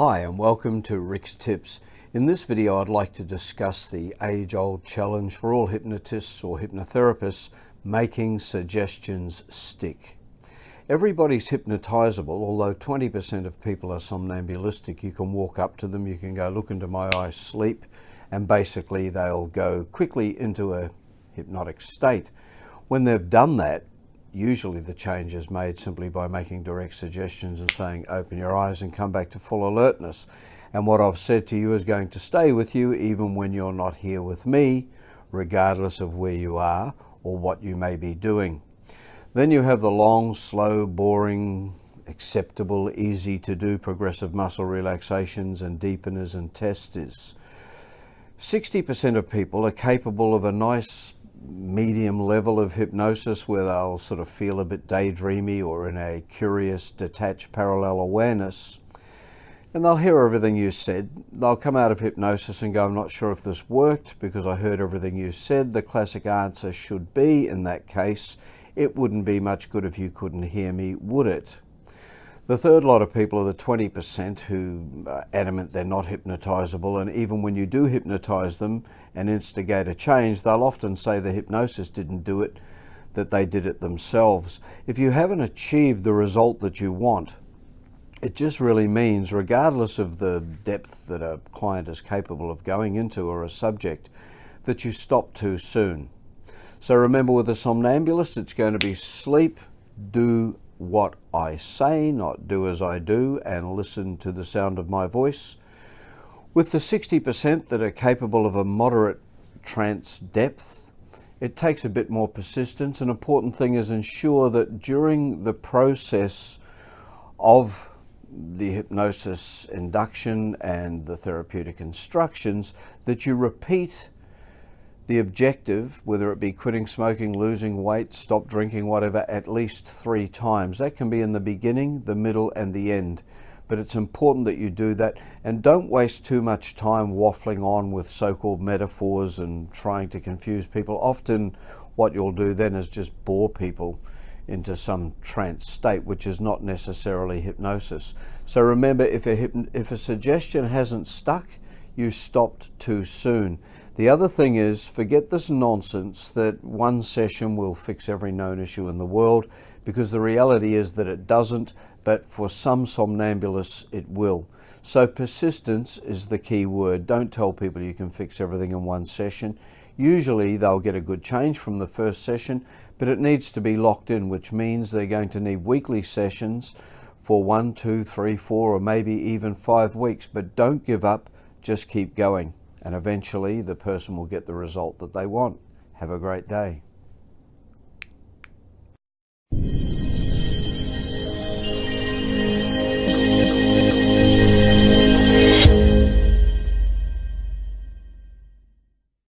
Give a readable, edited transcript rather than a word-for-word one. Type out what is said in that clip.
Hi and welcome to Rick's Tips. In this video I'd like to discuss the age-old challenge for all hypnotists or hypnotherapists, making suggestions stick. Everybody's hypnotizable, although 20% of people are somnambulistic. You can walk up to them, you can go, "Look into my eyes, sleep," and basically they'll go quickly into a hypnotic state. When they've done that, usually the change is made simply by making direct suggestions and saying, "Open your eyes and come back to full alertness." And what I've said to you is going to stay with you even when you're not here with me, regardless of where you are or what you may be doing. Then you have the long, slow, boring, acceptable, easy to do progressive muscle relaxations and deepeners and testers. 60% of people are capable of a nice medium level of hypnosis where they'll sort of feel a bit daydreamy or in a curious, detached, parallel awareness. And they'll hear everything you said. They'll come out of hypnosis and go, "I'm not sure if this worked because I heard everything you said." The classic answer should be, in that case, "It wouldn't be much good if you couldn't hear me, would it?" The third lot of people are the 20% who are adamant they're not hypnotizable, and even when you do hypnotize them and instigate a change, they'll often say the hypnosis didn't do it, that they did it themselves. If you haven't achieved the result that you want, it just really means, regardless of the depth that a client is capable of going into or a subject, that you stop too soon. So remember, with a somnambulist, it's going to be sleep, do what I say, not do as I do, and listen to the sound of my voice. With the 60% that are capable of a moderate trance depth, it takes a bit more persistence. An important thing is ensure that during the process of the hypnosis induction and the therapeutic instructions that you repeat the objective, whether it be quitting smoking, losing weight, stop drinking, whatever, at least 3 times. That can be in the beginning, the middle, and the end. But it's important that you do that, and don't waste too much time waffling on with so-called metaphors and trying to confuse people. Often what you'll do then is just bore people into some trance state, which is not necessarily hypnosis. So remember, if a suggestion hasn't stuck, you stopped too soon. The other thing is, forget this nonsense that one session will fix every known issue in the world, because the reality is that it doesn't, but for some somnambulists it will. So persistence is the key word. Don't tell people you can fix everything in one session. Usually they'll get a good change from the first session, but it needs to be locked in, which means they're going to need weekly sessions for 1, 2, 3, 4, or maybe even 5 weeks. But don't give up, just keep going, and eventually the person will get the result that they want. Have a great day.